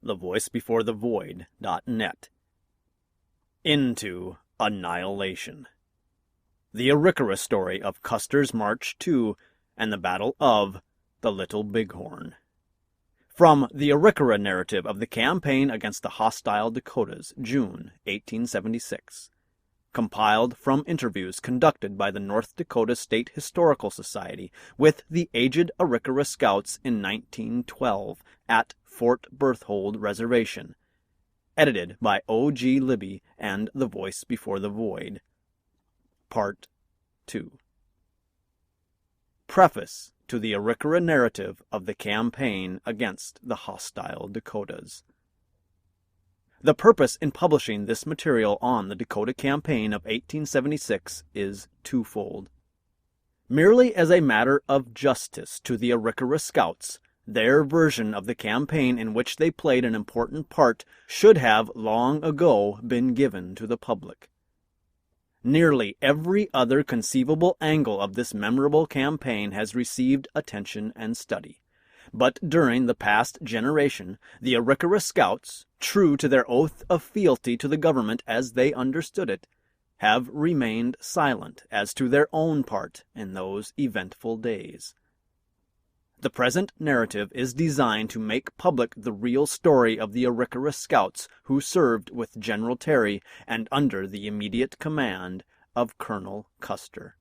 thevoicebeforethevoid.net. Into Annihilation. The Arikara story of Custer's March to and the Battle of the Little Bighorn. From the Arikara narrative of the campaign against the hostile Dakotas, June 1876. Compiled from interviews conducted by the North Dakota State Historical Society with the aged Arikara Scouts in 1912 at Fort Berthold Reservation. Edited by O.G. Libby and The Voice Before the Void. Part 2. Preface to the Arikara narrative of the campaign against the hostile Dakotas. The purpose in publishing this material on the Dakota Campaign of 1876 is twofold. Merely as a matter of justice to the Arikara Scouts, their version of the campaign in which they played an important part should have long ago been given to the public. Nearly every other conceivable angle of this memorable campaign has received attention and study. But during the past generation, the Arikara Scouts, true to their oath of fealty to the government as they understood it, have remained silent as to their own part in those eventful days. The present narrative is designed to make public the real story of the Arikara Scouts who served with General Terry and under the immediate command of Colonel Custer.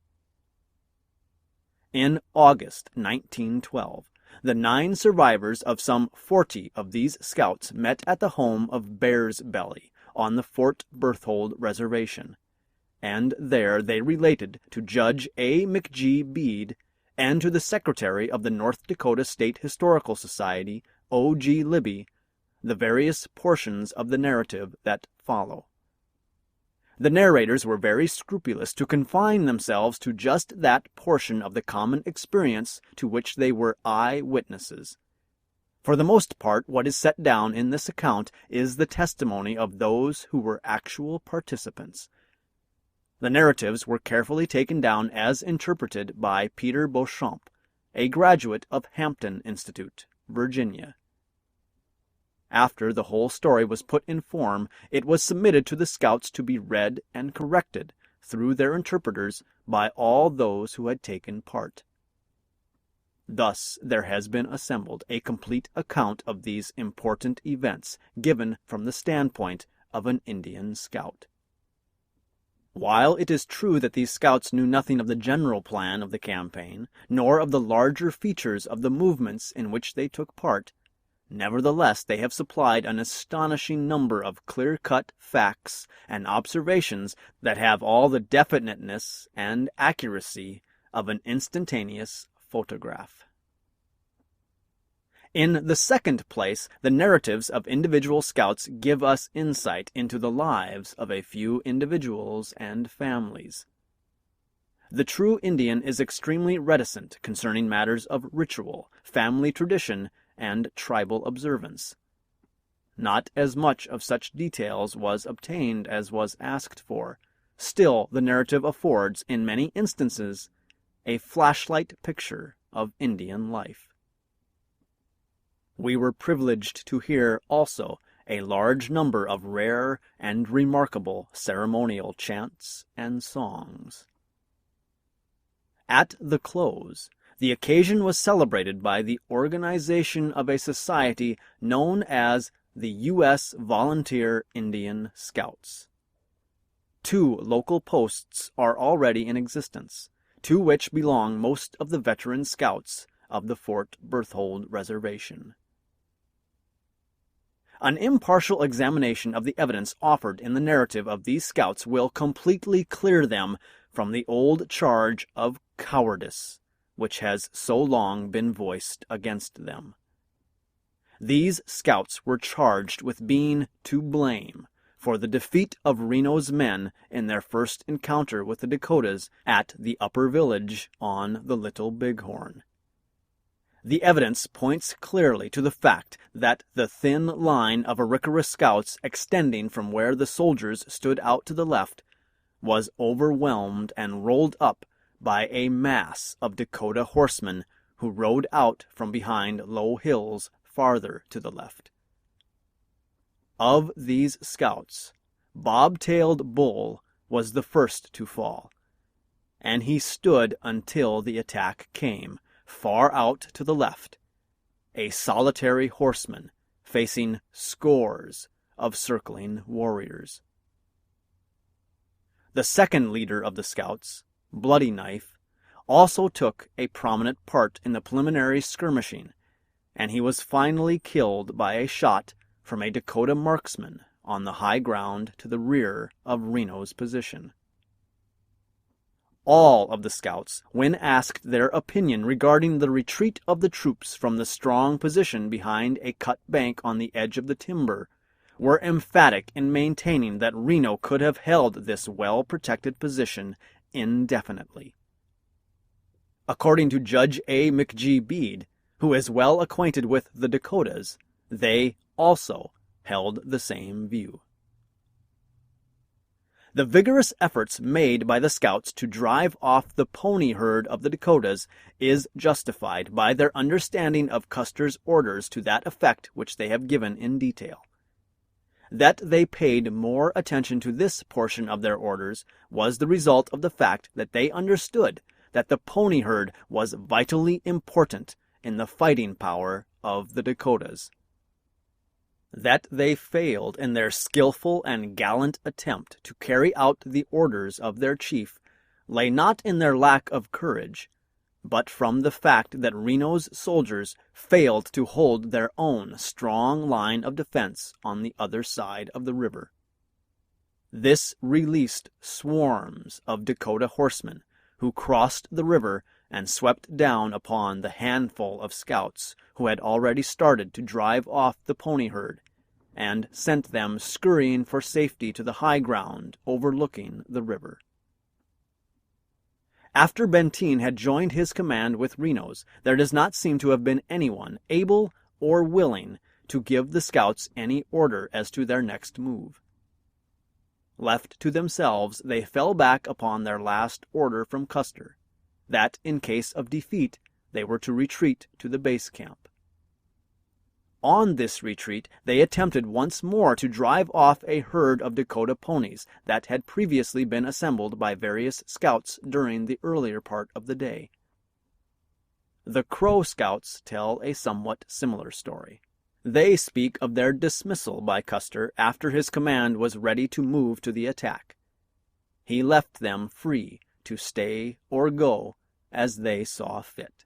In August 1912, the 9 survivors of some 40 of these scouts met at the home of Bear's Belly on the Fort Berthold Reservation, and there they related to Judge A. McG. Bede and to the Secretary of the North Dakota State Historical Society, O.G. Libby, the various portions of the narrative that follow. The narrators were very scrupulous to confine themselves to just that portion of the common experience to which they were eye-witnesses. For the most part, what is set down in this account is the testimony of those who were actual participants. The narratives were carefully taken down as interpreted by Peter Beauchamp, a graduate of Hampton Institute, Virginia. After the whole story was put in form, it was submitted to the scouts to be read and corrected, through their interpreters, by all those who had taken part. Thus there has been assembled a complete account of these important events, given from the standpoint of an Indian scout. While it is true that these scouts knew nothing of the general plan of the campaign, nor of the larger features of the movements in which they took part, nevertheless they have supplied an astonishing number of clear-cut facts and observations that have all the definiteness and accuracy of an instantaneous photograph. In the second place, the narratives of individual scouts give us insight into the lives of a few individuals and families. The true Indian is extremely reticent concerning matters of ritual, family tradition, and tribal observance. Not as much of such details was obtained as was asked for. Still, the narrative affords, in many instances, a flashlight picture of Indian life. We were privileged to hear, also, a large number of rare and remarkable ceremonial chants and songs. At the close, the occasion was celebrated by the organization of a society known as the U.S. Volunteer Indian Scouts. 2 local posts are already in existence, to which belong most of the veteran scouts of the Fort Berthold Reservation. An impartial examination of the evidence offered in the narrative of these scouts will completely clear them from the old charge of cowardice which has so long been voiced against them. These scouts were charged with being to blame for the defeat of Reno's men in their first encounter with the Dakotas at the upper village on the Little Bighorn. The evidence points clearly to the fact that the thin line of Arikara scouts extending from where the soldiers stood out to the left was overwhelmed and rolled up by a mass of Dakota horsemen who rode out from behind low hills farther to the left. Of these scouts, Bob-tailed Bull was the first to fall, and he stood until the attack came, far out to the left, a solitary horseman facing scores of circling warriors. The second leader of the scouts, Bloody Knife, also took a prominent part in the preliminary skirmishing, and he was finally killed by a shot from a Dakota marksman on the high ground to the rear of Reno's position. All of the scouts, when asked their opinion regarding the retreat of the troops from the strong position behind a cut bank on the edge of the timber, were emphatic in maintaining that Reno could have held this well-protected position indefinitely. According to Judge A. McG. Bede, who is well acquainted with the Dakotas, they also held the same view. The vigorous efforts made by the scouts to drive off the pony herd of the Dakotas is justified by their understanding of Custer's orders to that effect which they have given in detail. That they paid more attention to this portion of their orders was the result of the fact that they understood that the pony herd was vitally important in the fighting power of the Dakotas. That they failed in their skillful and gallant attempt to carry out the orders of their chief lay not in their lack of courage, but from the fact that Reno's soldiers failed to hold their own strong line of defense on the other side of the river. This released swarms of Dakota horsemen who crossed the river and swept down upon the handful of scouts who had already started to drive off the pony herd, and sent them scurrying for safety to the high ground overlooking the river. After Benteen had joined his command with Reno's, there does not seem to have been anyone able or willing to give the scouts any order as to their next move. Left to themselves, they fell back upon their last order from Custer, that in case of defeat they were to retreat to the base camp. On this retreat they attempted once more to drive off a herd of Dakota ponies that had previously been assembled by various scouts during the earlier part of the day. The Crow scouts tell a somewhat similar story. They speak of their dismissal by Custer after his command was ready to move to the attack. He left them free to stay or go as they saw fit.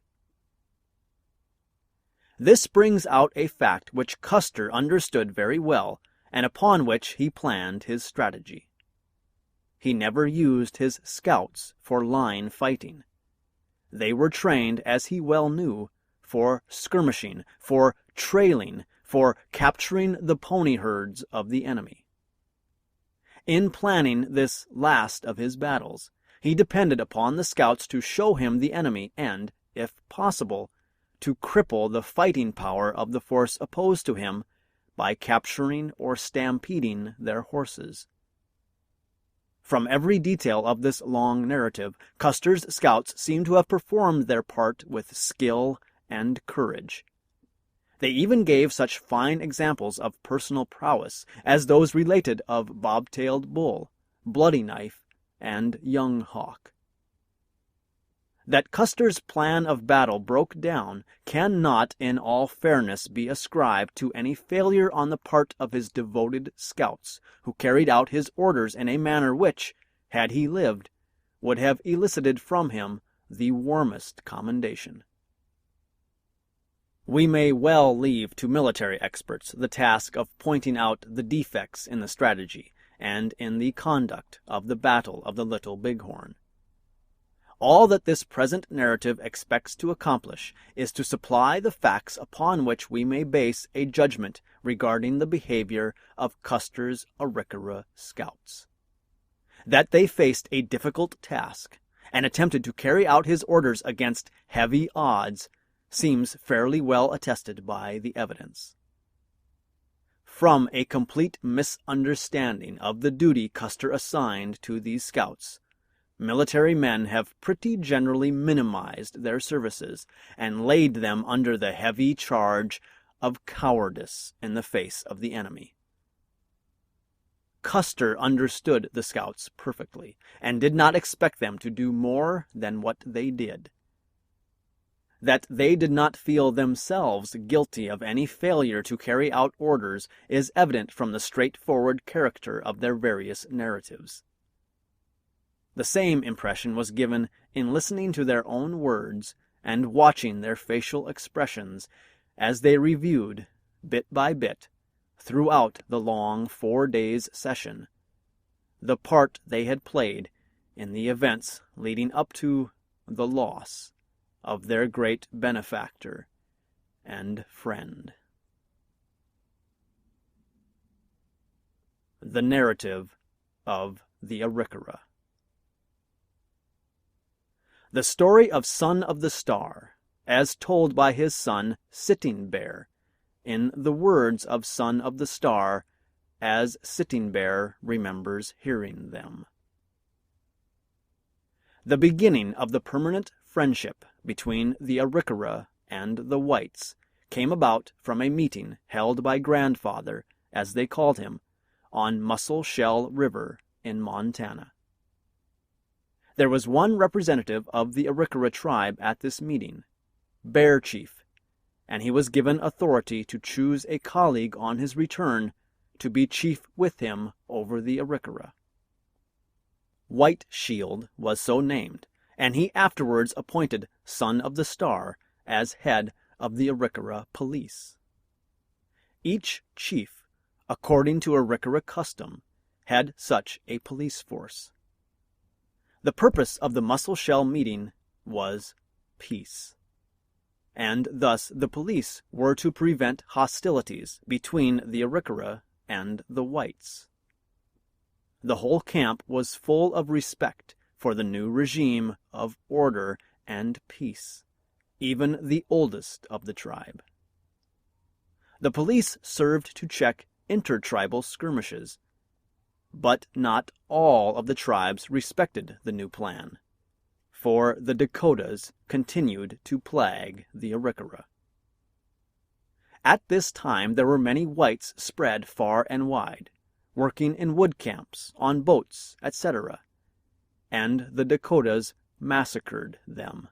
This brings out a fact which Custer understood very well, and upon which he planned his strategy. He never used his scouts for line fighting. They were trained, as he well knew, for skirmishing, for trailing, for capturing the pony herds of the enemy. In planning this last of his battles, he depended upon the scouts to show him the enemy and, if possible, to cripple the fighting power of the force opposed to him by capturing or stampeding their horses. From every detail of this long narrative, Custer's scouts seem to have performed their part with skill and courage. They even gave such fine examples of personal prowess as those related of Bob-tailed Bull, Bloody Knife, and Young Hawk. That Custer's plan of battle broke down cannot in all fairness be ascribed to any failure on the part of his devoted scouts, who carried out his orders in a manner which, had he lived, would have elicited from him the warmest commendation. We may well leave to military experts the task of pointing out the defects in the strategy and in the conduct of the Battle of the Little Bighorn. All that this present narrative expects to accomplish is to supply the facts upon which we may base a judgment regarding the behavior of Custer's Arikara scouts. That they faced a difficult task and attempted to carry out his orders against heavy odds seems fairly well attested by the evidence. From a complete misunderstanding of the duty Custer assigned to these scouts, military men have pretty generally minimized their services and laid them under the heavy charge of cowardice in the face of the enemy. Custer understood the scouts perfectly, and did not expect them to do more than what they did. That they did not feel themselves guilty of any failure to carry out orders is evident from the straightforward character of their various narratives. The same impression was given in listening to their own words and watching their facial expressions as they reviewed, bit by bit, throughout the long 4 days' session, the part they had played in the events leading up to the loss of their great benefactor and friend. The narrative of the Arikara. The story of Son of the Star, as told by his son Sitting Bear, in the words of Son of the Star, as Sitting Bear remembers hearing them. The beginning of the permanent friendship between the Arikara and the whites came about from a meeting held by Grandfather, as they called him, on Musselshell River in Montana. There was one representative of the Arikara tribe at this meeting, Bear Chief, and he was given authority to choose a colleague on his return to be chief with him over the Arikara. White Shield was so named, and he afterwards appointed Son of the Star as head of the Arikara police. Each chief, according to Arikara custom, had such a police force. The purpose of the Musselshell meeting was peace, and thus the police were to prevent hostilities between the Arikara and the whites. The whole camp was full of respect for the new regime of order and peace, even the oldest of the tribe. The police served to check intertribal skirmishes, but not all of the tribes respected the new plan, for the Dakotas continued to plague the Arikara. At this time there were many whites spread far and wide, working in wood camps, on boats, etc., and the Dakotas massacred them.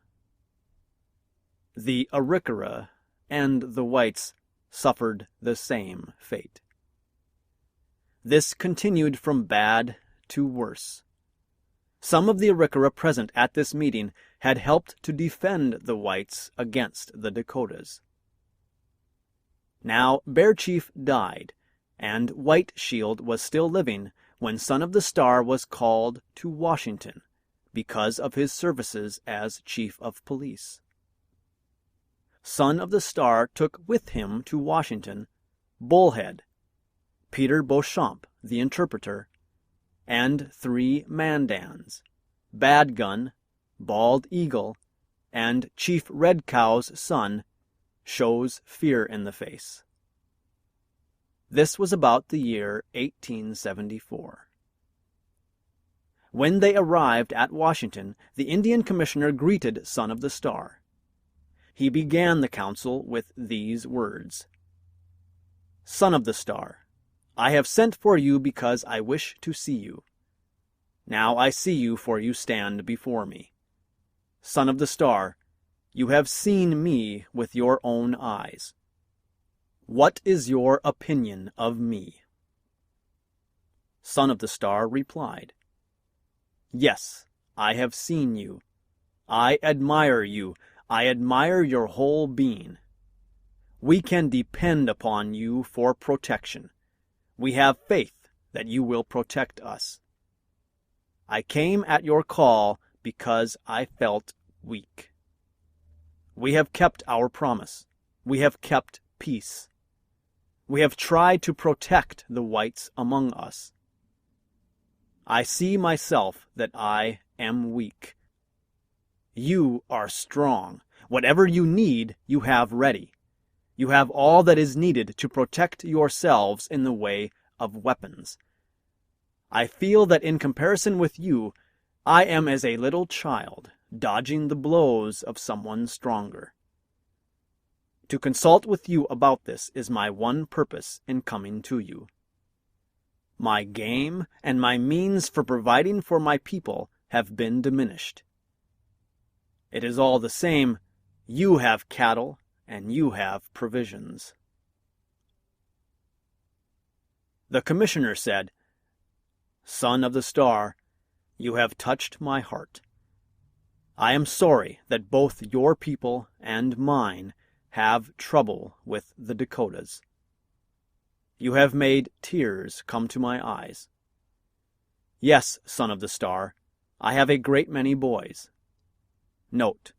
The Arikara and the whites suffered the same fate. This continued from bad to worse. Some of the Arikara present at this meeting had helped to defend the whites against the Dakotas. Now Bear Chief died, and White Shield was still living when Son of the Star was called to Washington because of his services as chief of police. Son of the Star took with him to Washington Bullhead, Peter Beauchamp, the interpreter, and 3 Mandans, Bad Gun, Bald Eagle, and Chief Red Cow's son, Shows Fear in the Face. This was about the year 1874. When they arrived at Washington, the Indian Commissioner greeted Son of the Star. He began the council with these words: Son of the Star, I have sent for you because I wish to see you. Now I see you, for you stand before me. Son of the Star, you have seen me with your own eyes. What is your opinion of me? Son of the Star replied, Yes, I have seen you. I admire you. I admire your whole being. We can depend upon you for protection. We have faith that you will protect us. I came at your call because I felt weak. We have kept our promise. We have kept peace. We have tried to protect the whites among us. I see myself that I am weak. You are strong. Whatever you need, you have ready. You have all that is needed to protect yourselves in the way of weapons. I feel that in comparison with you, I am as a little child dodging the blows of someone stronger. To consult with you about this is my one purpose in coming to you. My game and my means for providing for my people have been diminished. It is all the same, you have cattle and you have provisions." The commissioner said, "Son of the Star, you have touched my heart. I am sorry that both your people and mine have trouble with the Dakotas. You have made tears come to my eyes. Yes, Son of the Star, I have a great many boys." Note: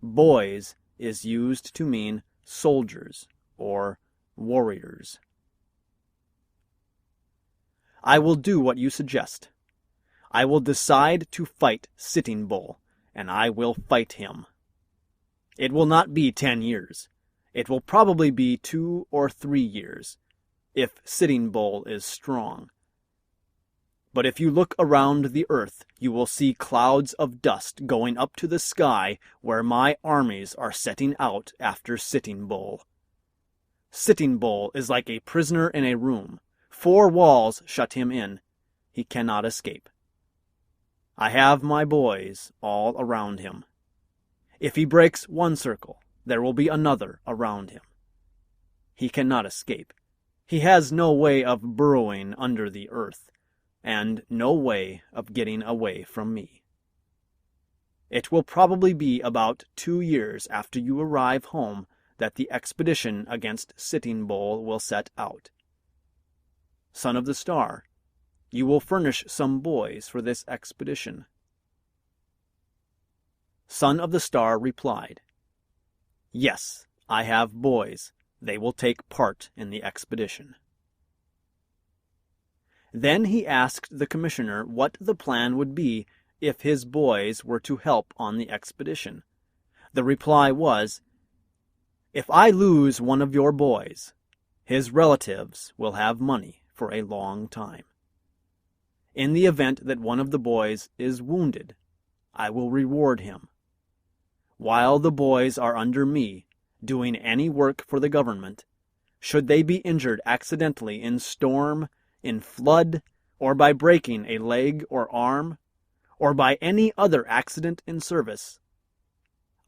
boys is used to mean soldiers or warriors. "I will do what you suggest. I will decide to fight Sitting Bull, and I will fight him. It will not be 10 years. It will probably be 2 or 3 years, if Sitting Bull is strong. But if you look around the earth, you will see clouds of dust going up to the sky where my armies are setting out after Sitting Bull. Sitting Bull is like a prisoner in a room. 4 walls shut him in. He cannot escape. I have my boys all around him. If he breaks one circle, there will be another around him. He cannot escape. He has no way of burrowing under the earth, and no way of getting away from me. It will probably be about 2 years after you arrive home that the expedition against Sitting Bull will set out. Son of the Star, you will furnish some boys for this expedition." Son of the Star replied, "Yes, I have boys. They will take part in the expedition." Then he asked the commissioner what the plan would be if his boys were to help on the expedition. The reply was, "If I lose one of your boys, his relatives will have money for a long time. In the event that one of the boys is wounded, I will reward him. While the boys are under me, doing any work for the government, should they be injured accidentally in storm, in flood, or by breaking a leg or arm, or by any other accident in service,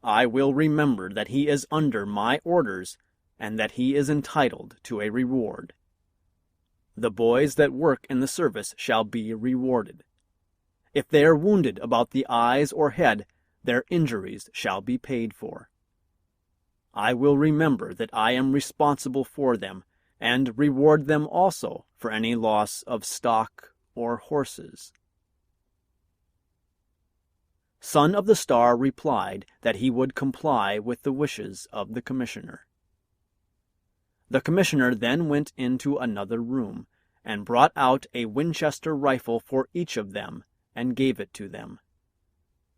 I will remember that he is under my orders and that he is entitled to a reward. The boys that work in the service shall be rewarded. If they are wounded about the eyes or head, their injuries shall be paid for. I will remember that I am responsible for them, and reward them also for any loss of stock or horses." Son of the Star replied that he would comply with the wishes of the commissioner. The commissioner then went into another room, and brought out a Winchester rifle for each of them, and gave it to them.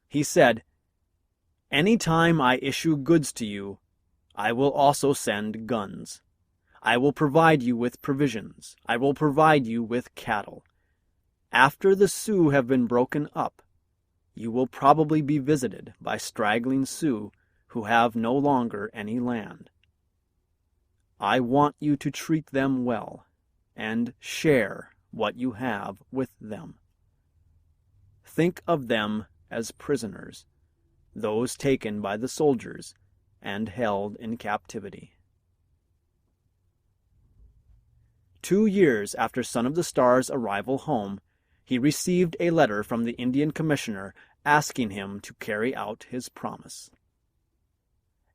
He said, "Any time I issue goods to you, I will also send guns. I will provide you with provisions. I will provide you with cattle. After the Sioux have been broken up, you will probably be visited by straggling Sioux who have no longer any land. I want you to treat them well, and share what you have with them. Think of them as prisoners, those taken by the soldiers and held in captivity." 2 years after Son of the Star's arrival home, he received a letter from the Indian commissioner asking him to carry out his promise.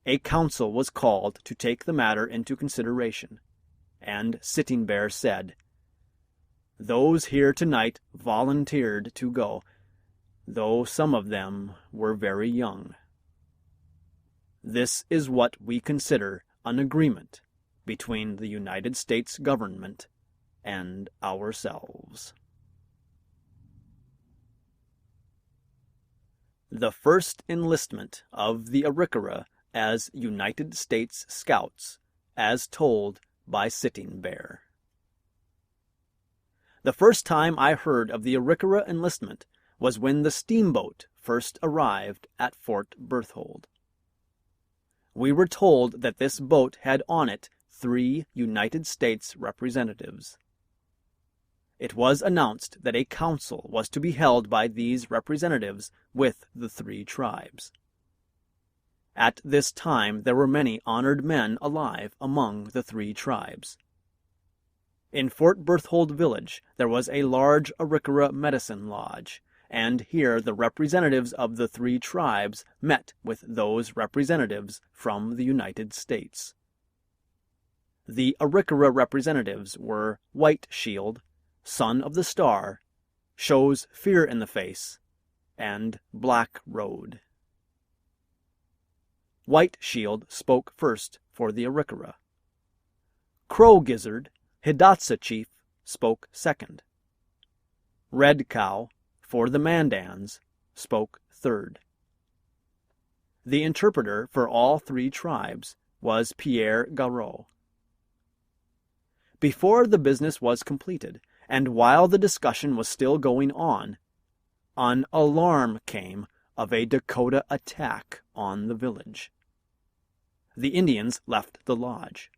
A council was called to take the matter into consideration, and Sitting Bear said, "Those here tonight volunteered to go, though some of them were very young. This is what we consider an agreement between the United States government and ourselves." The first enlistment of the Arikara as United States Scouts, as told by Sitting Bear. The first time I heard of the Arikara enlistment was when the steamboat first arrived at Fort Berthold. We were told that this boat had on it 3 United States representatives. it was announced that a council was to be held by these representatives with the 3 tribes. At this time there were many honored men alive among the 3 tribes. In Fort Berthold village there was a large Arikara medicine lodge, and here the representatives of the 3 tribes met with those representatives from the United States. The Arikara representatives were White Shield, Son of the Star, Shows Fear in the Face, and Black Road. White Shield spoke first for the Arikara. Crow Gizzard, Hidatsa chief, spoke second. Red Cow, for the Mandans, spoke third. The interpreter for all 3 tribes was Pierre Garot. Before the business was completed, and while the discussion was still going on, an alarm came of a Dakota attack on the village. The Indians left the lodge.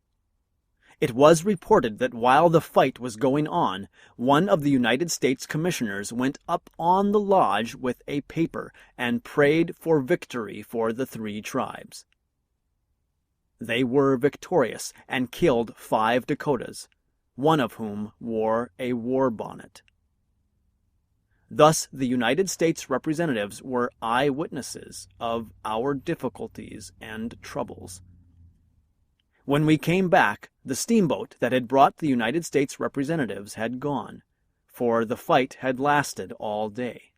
It was reported that while the fight was going on, one of the United States commissioners went up on the lodge with a paper and prayed for victory for the 3 tribes. They were victorious and killed 5 Dakotas, one of whom wore a war bonnet. Thus the United States representatives were eyewitnesses of our difficulties and troubles. When we came back, the steamboat that had brought the United States representatives had gone, for the fight had lasted all day.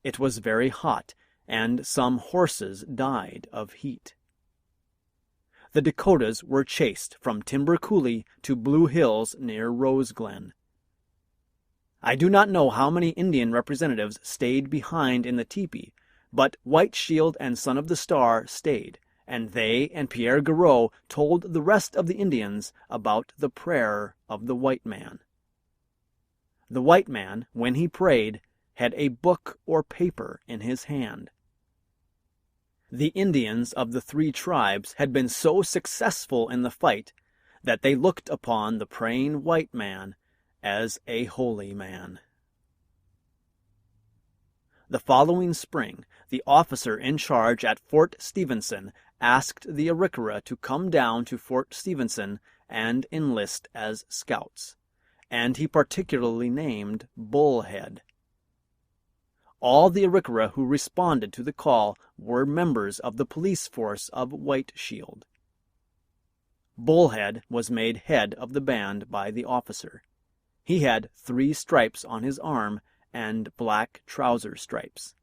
It was very hot, and some horses died of heat. The Dakotas were chased from Timber Coulee to Blue Hills near Rose Glen. I do not know how many Indian representatives stayed behind in the teepee, but White Shield and Son of the Star stayed, and they and Pierre Garot told the rest of the Indians about the prayer of the white man. The white man, when he prayed, had a book or paper in his hand. The Indians of the 3 tribes had been so successful in the fight that they looked upon the praying white man as a holy man. The following spring, the officer in charge at Fort Stephenson asked the Arikara to come down to Fort Stephenson and enlist as scouts, and he particularly named Bullhead. All the Arikara who responded to the call were members of the police force of White Shield. Bullhead was made head of the band by the officer. He had 3 stripes on his arm and black trouser stripes.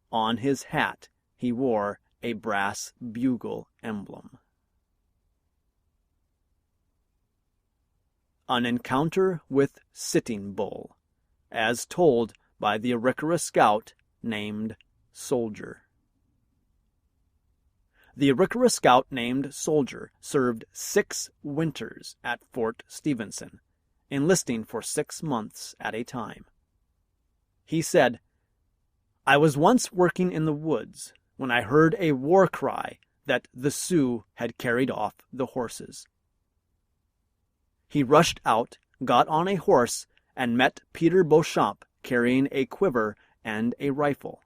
On his hat he wore a brass bugle emblem. An encounter with Sitting Bull, as told by the Arikara scout named Soldier. The Arikara scout named Soldier served 6 winters at Fort Stephenson, enlisting for 6 months at a time. He said, "I was once working in the woods when I heard a war cry that the Sioux had carried off the horses. He rushed out, got on a horse, and met Peter Beauchamp carrying a quiver and a rifle.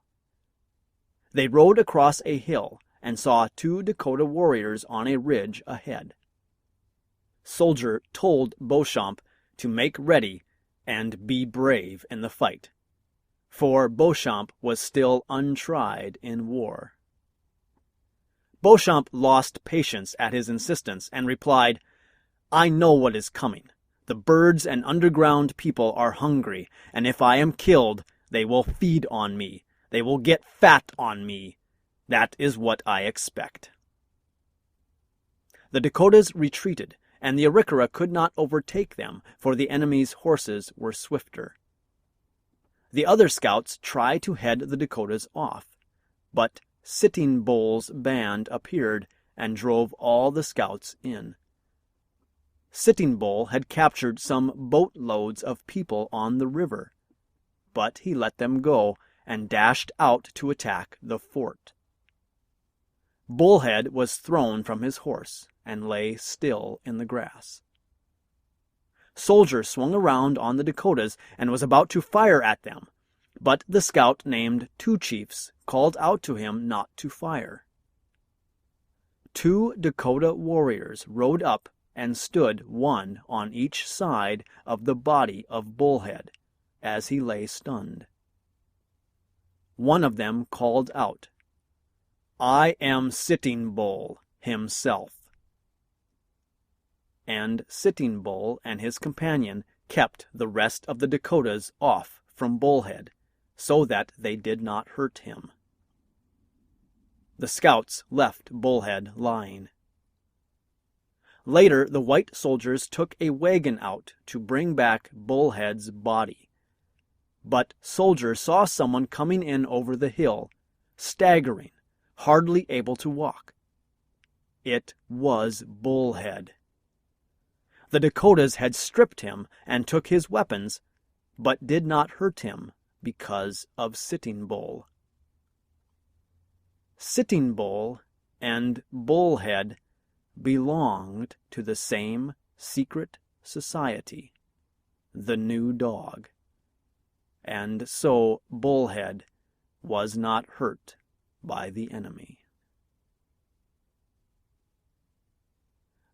They rode across a hill and saw 2 Dakota warriors on a ridge ahead. Soldier told Beauchamp to make ready and be brave in the fight, for Beauchamp was still untried in war. Beauchamp lost patience at his insistence and replied, "I know what is coming. The birds and underground people are hungry, and if I am killed, they will feed on me. They will get fat on me. That is what I expect." The Dakotas retreated, and the Arikara could not overtake them, for the enemy's horses were swifter. The other scouts tried to head the Dakotas off, but Sitting Bull's band appeared and drove all the scouts in. Sitting Bull had captured some boatloads of people on the river, but he let them go and dashed out to attack the fort. Bullhead was thrown from his horse and lay still in the grass. soldier swung around on the Dakotas and was about to fire at them, but the scout named Two Chiefs called out to him not to fire. 2 Dakota warriors rode up and stood one on each side of the body of Bullhead as he lay stunned. One of them called out, "I am Sitting Bull himself." And Sitting Bull and his companion kept the rest of the Dakotas off from Bullhead, so that they did not hurt him. The scouts left Bullhead lying. Later, the white soldiers took a wagon out to bring back Bullhead's body. But soldiers saw someone coming in over the hill, staggering, hardly able to walk. It was Bullhead. The Dakotas had stripped him and took his weapons, but did not hurt him because of Sitting Bull. Sitting Bull and Bullhead belonged to the same secret society, the New Dog, and so Bullhead was not hurt by the enemy.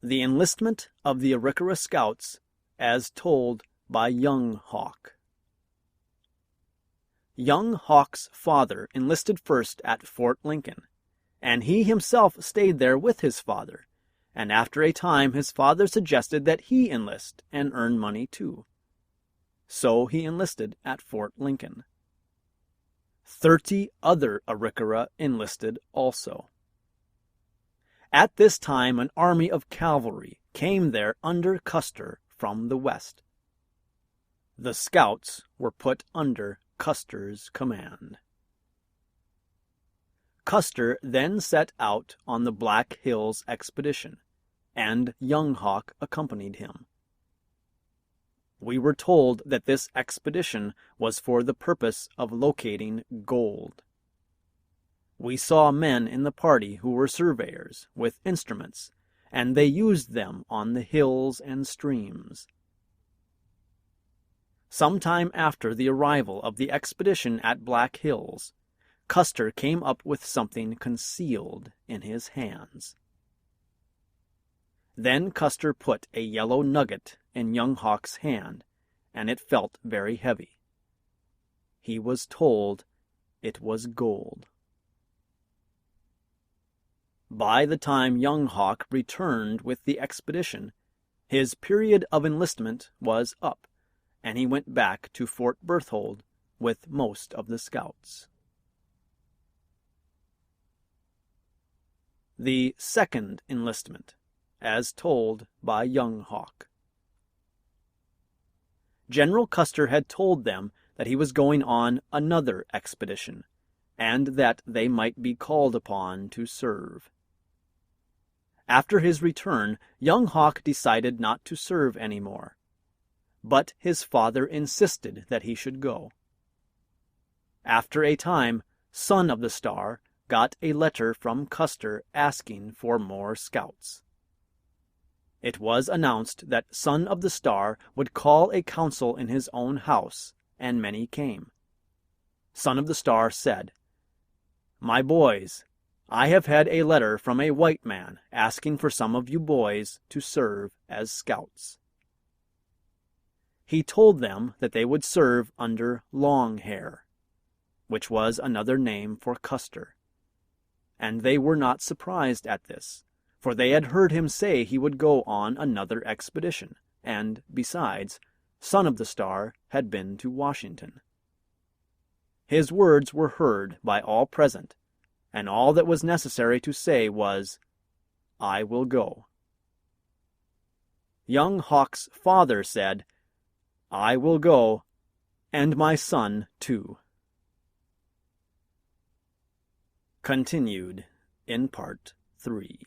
The enlistment of the Arikara Scouts as told by Young Hawk. Young Hawk's father enlisted first at Fort Lincoln, and he himself stayed there with his father, and after a time his father suggested that he enlist and earn money too. So he enlisted at Fort Lincoln. 30 other Arikara enlisted also. At this time an army of cavalry came there under Custer from the west. The scouts were put under Custer's command. Custer then set out on the Black Hills expedition, and Young Hawk accompanied him. We were told that this expedition was for the purpose of locating gold. We saw men in the party who were surveyors with instruments, and they used them on the hills and streams. Sometime after the arrival of the expedition at Black Hills, Custer came up with something concealed in his hands. Then Custer put a yellow nugget in Young Hawk's hand, and it felt very heavy. He was told it was gold. By the time Young Hawk returned with the expedition, his period of enlistment was up, and he went back to Fort Berthold with most of the scouts. The second enlistment, as told by Young Hawk. General Custer had told them that he was going on another expedition, and that they might be called upon to serve. After his return, Young Hawk decided not to serve any more, but his father insisted that he should go. After a time, Son of the Star got a letter from Custer asking for more scouts. It was announced that Son of the Star would call a council in his own house, and many came. Son of the Star said, "My boys, I have had a letter from a white man asking for some of you boys to serve as scouts." He told them that they would serve under Longhair, which was another name for Custer. And they were not surprised at this, for they had heard him say he would go on another expedition, and, besides, Son of the Star had been to Washington. His words were heard by all present, and all that was necessary to say was, "I will go." Young Hawk's father said, "I will go, and my son too." Continued in Part 3.